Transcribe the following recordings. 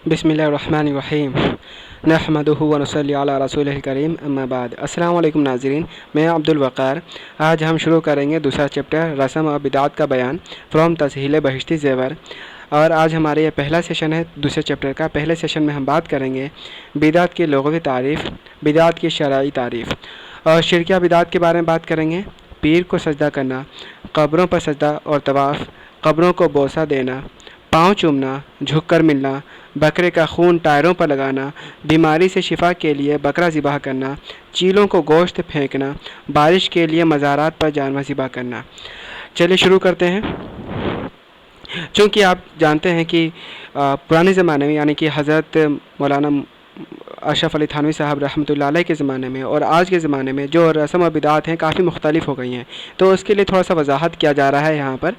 بسم اللہ الرحمن الرحیم نحمدہ و نصلی علی رسولہ الکریم اما بعد۔ السلام علیکم ناظرین، میں عبد الوقار۔ آج ہم شروع کریں گے دوسرا چیپٹر رسم و بدعات کا بیان فرام تسہیل بہشتی زیور، اور آج ہمارے یہ پہلا سیشن ہے دوسرے چیپٹر کا۔ پہلے سیشن میں ہم بات کریں گے بدعات کی لغوی تعریف، بدعات کی شرعی تعریف، اور شرکیہ بدعات کے بارے میں بات کریں گے۔ پیر کو سجدہ کرنا، قبروں پر سجدہ اور طواف، قبروں کو بوسہ دینا، پاؤں چومنا، جھک کر ملنا، بکرے کا خون ٹائروں پر لگانا، بیماری سے شفا کے لیے بکرا ذبح کرنا، چیلوں کو گوشت پھینکنا، بارش کے لیے مزارات پر جانور ذبح کرنا۔ چلیے شروع کرتے ہیں۔ چونکہ آپ جانتے ہیں کہ پرانے زمانے میں یعنی کہ حضرت مولانا اشرف علی تھانوی صاحب رحمۃ اللہ علیہ کے زمانے میں اور آج کے زمانے میں جو رسم و بدعات ہیں کافی مختلف ہو گئی ہیں، تو اس کے لیے تھوڑا سا وضاحت کیا جا رہا ہے یہاں پر۔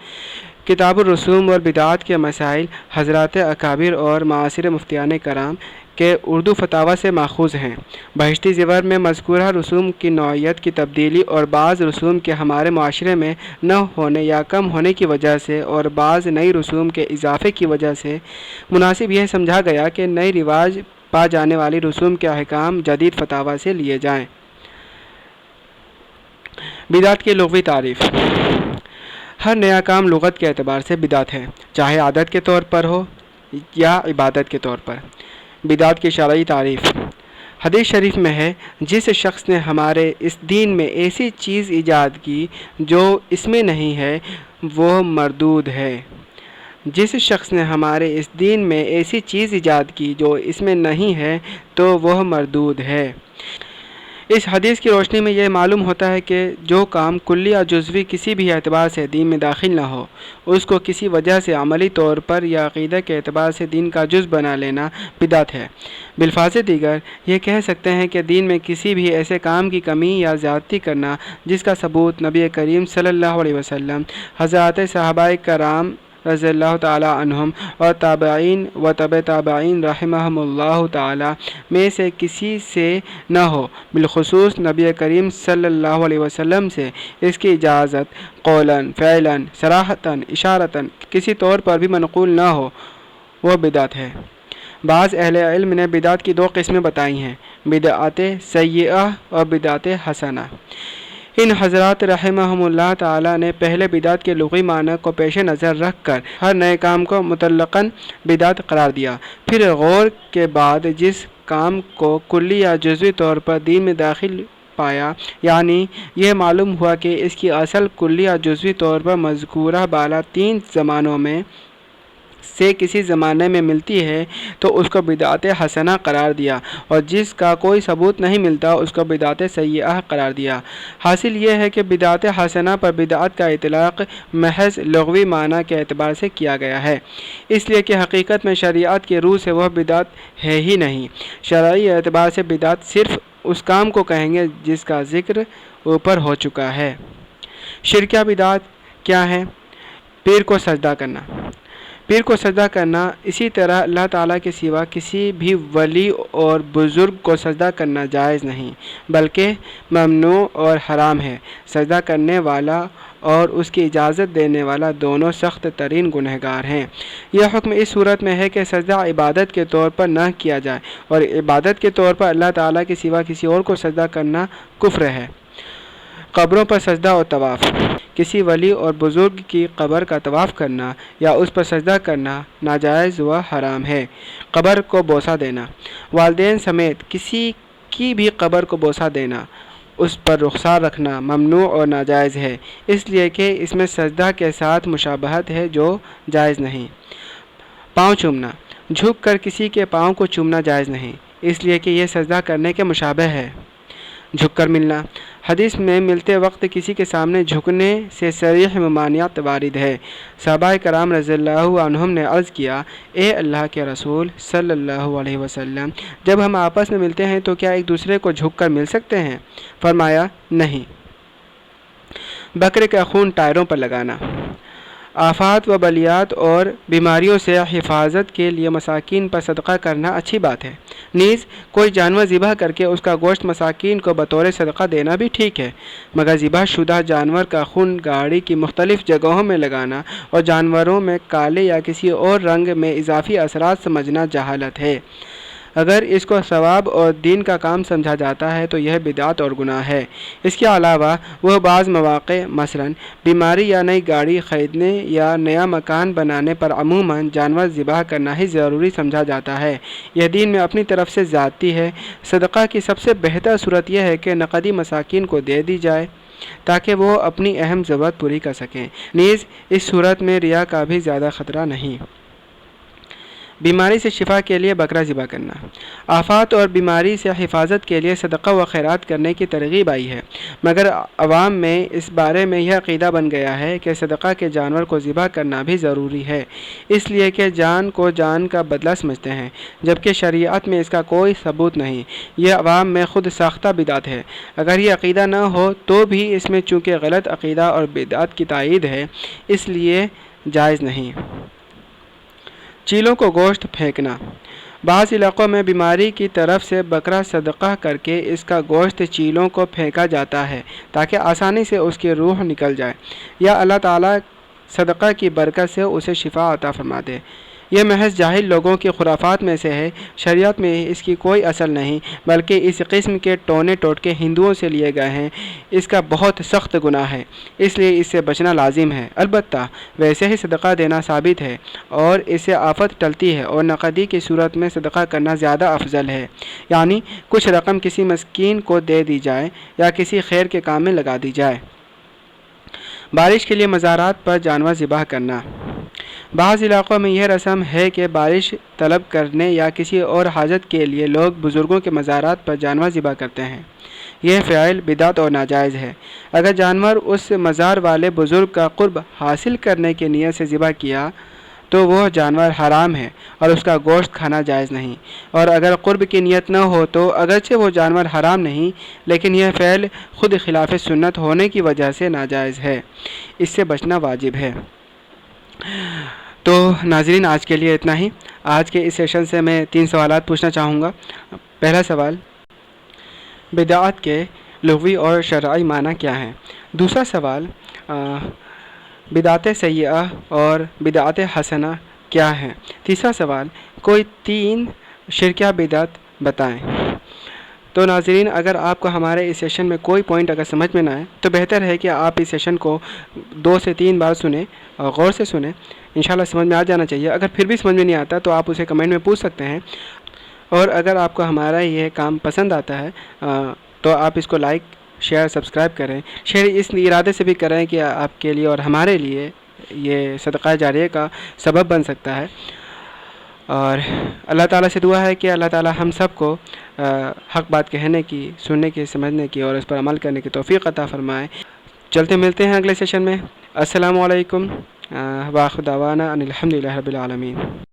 کتاب الرسوم اور بدعات کے مسائل حضرات اکابر اور معاصر مفتیان کرام کے اردو فتاوی سے ماخوذ ہیں۔ بہشتی زیور میں مذکورہ رسوم کی نوعیت کی تبدیلی اور بعض رسوم کے ہمارے معاشرے میں نہ ہونے یا کم ہونے کی وجہ سے اور بعض نئی رسوم کے اضافے کی وجہ سے مناسب یہ سمجھا گیا کہ نئی رواج پا جانے والی رسوم کے احکام جدید فتاوی سے لیے جائیں۔ بدعت کی لغوی تعریف۔ ہر نیا کام لغت کے اعتبار سے بدعت ہے، چاہے عادت کے طور پر ہو یا عبادت کے طور پر۔ بدعت کی شرعی تعریف۔ حدیث شریف میں ہے، جس شخص نے ہمارے اس دین میں ایسی چیز ایجاد کی جو اس میں نہیں ہے وہ مردود ہے۔ جس شخص نے ہمارے اس دین میں ایسی چیز ایجاد کی جو اس میں نہیں ہے تو وہ مردود ہے۔ اس حدیث کی روشنی میں یہ معلوم ہوتا ہے کہ جو کام کلی یا جزوی کسی بھی اعتبار سے دین میں داخل نہ ہو، اس کو کسی وجہ سے عملی طور پر یا عقیدہ کے اعتبار سے دین کا جز بنا لینا بدعت ہے۔ بالفاظ دیگر یہ کہہ سکتے ہیں کہ دین میں کسی بھی ایسے کام کی کمی یا زیادتی کرنا جس کا ثبوت نبی کریم صلی اللہ علیہ وسلم، حضرات صحابہ کرام رضی اللہ تعالی عنہم اور تابعین و تبع تابعین رحمہم اللہ تعالی میں سے کسی سے نہ ہو، بالخصوص نبی کریم صلی اللہ علیہ وسلم سے اس کی اجازت قولاً، فعلاً، صراحتاً، اشارتاً کسی طور پر بھی منقول نہ ہو، وہ بدعت ہے۔ بعض اہل علم نے بدعت کی دو قسمیں بتائی ہیں، بدعت سیئہ اور بدعت حسنہ۔ ان حضرات رحمہم اللہ تعالی نے پہلے بدعت کے لغوی معنی کو پیش نظر رکھ کر ہر نئے کام کو مطلقاً بدعت قرار دیا، پھر غور کے بعد جس کام کو کلی یا جزوی طور پر دین میں داخل پایا، یعنی یہ معلوم ہوا کہ اس کی اصل کلی یا جزوی طور پر مذکورہ بالا تین زمانوں میں سے کسی زمانے میں ملتی ہے، تو اس کو بدعت حسنہ قرار دیا، اور جس کا کوئی ثبوت نہیں ملتا اس کو بدعت سیئہ قرار دیا۔ حاصل یہ ہے کہ بدعت حسنہ پر بدعت کا اطلاق محض لغوی معنی کے اعتبار سے کیا گیا ہے، اس لیے کہ حقیقت میں شریعت کی روح سے وہ بدعت ہے ہی نہیں۔ شرعی اعتبار سے بدعت صرف اس کام کو کہیں گے جس کا ذکر اوپر ہو چکا ہے۔ شرکیہ بدعت کیا ہے؟ پیر کو سجدہ کرنا۔ پیر کو سجدہ کرنا، اسی طرح اللہ تعالیٰ کے سوا کسی بھی ولی اور بزرگ کو سجدہ کرنا جائز نہیں بلکہ ممنوع اور حرام ہے۔ سجدہ کرنے والا اور اس کی اجازت دینے والا دونوں سخت ترین گنہگار ہیں۔ یہ حکم اس صورت میں ہے کہ سجدہ عبادت کے طور پر نہ کیا جائے، اور عبادت کے طور پر اللہ تعالیٰ کے سوا کسی اور کو سجدہ کرنا کفر ہے۔ قبروں پر سجدہ اور طواف۔ کسی ولی اور بزرگ کی قبر کا طواف کرنا یا اس پر سجدہ کرنا ناجائز و حرام ہے۔ قبر کو بوسہ دینا۔ والدین سمیت کسی کی بھی قبر کو بوسہ دینا، اس پر رخسار رکھنا ممنوع اور ناجائز ہے، اس لیے کہ اس میں سجدہ کے ساتھ مشابہت ہے جو جائز نہیں۔ پاؤں چومنا۔ جھک کر کسی کے پاؤں کو چومنا جائز نہیں، اس لیے کہ یہ سجدہ کرنے کے مشابہ ہے۔ جھک کر ملنا۔ حدیث میں ملتے وقت کسی کے سامنے جھکنے سے صریح ممانعت وارد ہے۔ صحابہ کرام رضی اللہ عنہم نے عرض کیا، اے اللہ کے رسول صلی اللہ علیہ وسلم، جب ہم آپس میں ملتے ہیں تو کیا ایک دوسرے کو جھک کر مل سکتے ہیں؟ فرمایا، نہیں۔ بکرے کا خون ٹائروں پر لگانا۔ آفات و بلیات اور بیماریوں سے حفاظت کے لیے مساکین پر صدقہ کرنا اچھی بات ہے۔ نیز کوئی جانور ذبح کر کے اس کا گوشت مساکین کو بطور صدقہ دینا بھی ٹھیک ہے، مگر ذبح شدہ جانور کا خون گاڑی کی مختلف جگہوں میں لگانا اور جانوروں میں کالے یا کسی اور رنگ میں اضافی اثرات سمجھنا جہالت ہے۔ اگر اس کو ثواب اور دین کا کام سمجھا جاتا ہے تو یہ بدعت اور گناہ ہے۔ اس کے علاوہ وہ بعض مواقع مثلاً بیماری یا نئی گاڑی خریدنے یا نیا مکان بنانے پر عموماً جانور ذبح کرنا ہی ضروری سمجھا جاتا ہے۔ یہ دین میں اپنی طرف سے زیادتی ہے۔ صدقہ کی سب سے بہتر صورت یہ ہے کہ نقدی مساکین کو دے دی جائے تاکہ وہ اپنی اہم ضرورت پوری کر سکیں۔ نیز اس صورت میں ریا کا بھی زیادہ خطرہ نہیں۔ بیماری سے شفا کے لیے بکرا ذبح کرنا۔ آفات اور بیماری سے حفاظت کے لیے صدقہ و خیرات کرنے کی ترغیب آئی ہے، مگر عوام میں اس بارے میں یہ عقیدہ بن گیا ہے کہ صدقہ کے جانور کو ذبح کرنا بھی ضروری ہے، اس لیے کہ جان کو جان کا بدلہ سمجھتے ہیں، جبکہ شریعت میں اس کا کوئی ثبوت نہیں۔ یہ عوام میں خود ساختہ بدعت ہے۔ اگر یہ عقیدہ نہ ہو تو بھی اس میں چونکہ غلط عقیدہ اور بدعت کی تائید ہے، اس لیے جائز نہیں۔ چیلوں کو گوشت پھینکنا۔ بعض علاقوں میں بیماری کی طرف سے بکرا صدقہ کر کے اس کا گوشت چیلوں کو پھینکا جاتا ہے تاکہ آسانی سے اس کی روح نکل جائے یا اللہ تعالیٰ صدقہ کی برکت سے اسے شفا عطا فرما دے۔ یہ محض جاہل لوگوں کی خرافات میں سے ہے۔ شریعت میں اس کی کوئی اصل نہیں، بلکہ اس قسم کے ٹونے ٹوٹکے ہندوؤں سے لیے گئے ہیں۔ اس کا بہت سخت گناہ ہے، اس لیے اس سے بچنا لازم ہے۔ البتہ ویسے ہی صدقہ دینا ثابت ہے اور اس سے آفت ٹلتی ہے، اور نقدی کی صورت میں صدقہ کرنا زیادہ افضل ہے، یعنی کچھ رقم کسی مسکین کو دے دی جائے یا کسی خیر کے کام میں لگا دی جائے۔ بارش کے لیے مزارات پر جانور ذبح کرنا۔ بعض علاقوں میں یہ رسم ہے کہ بارش طلب کرنے یا کسی اور حاجت کے لیے لوگ بزرگوں کے مزارات پر جانور ذبح کرتے ہیں۔ یہ فعل بدعت اور ناجائز ہے۔ اگر جانور اس مزار والے بزرگ کا قرب حاصل کرنے کی نیت سے ذبح کیا تو وہ جانور حرام ہے اور اس کا گوشت کھانا جائز نہیں، اور اگر قرب کی نیت نہ ہو تو اگرچہ وہ جانور حرام نہیں، لیکن یہ فعل خود خلاف سنت ہونے کی وجہ سے ناجائز ہے، اس سے بچنا واجب ہے۔ تو ناظرین، آج کے لیے اتنا ہی۔ آج کے اس سیشن سے میں 3 سوالات پوچھنا چاہوں گا۔ پہلا سوال، بدعت کے لغوی اور شرعی معنی کیا ہیں؟ دوسرا سوال، بدعت سیئہ اور بدعت حسنہ کیا ہیں؟ تیسرا سوال، کوئی 3 شرکیہ بدعت بتائیں۔ تو ناظرین، اگر آپ کو ہمارے اس سیشن میں کوئی پوائنٹ اگر سمجھ میں نہ آئے تو بہتر ہے کہ آپ اس سیشن کو 2 سے 3 بار سنیں اور غور سے سنیں، انشاءاللہ سمجھ میں آ جانا چاہیے۔ اگر پھر بھی سمجھ میں نہیں آتا تو آپ اسے کمنٹ میں پوچھ سکتے ہیں، اور اگر آپ کو ہمارا یہ کام پسند آتا ہے تو آپ اس کو لائک، شیئر، سبسکرائب کریں۔ شیئر اس ارادے سے بھی کریں کہ آپ کے لیے اور ہمارے لیے یہ صدقہ جاریہ کا سبب بن سکتا ہے، اور اللہ تعالیٰ سے دعا ہے کہ اللہ تعالیٰ ہم سب کو حق بات کہنے کی، سننے کی، سمجھنے کی اور اس پر عمل کرنے کی توفیق عطا فرمائے۔ چلتے ملتے ہیں اگلے سیشن میں۔ السلام علیکم، وآخر دعوانا ان الحمدللہ رب العالمین۔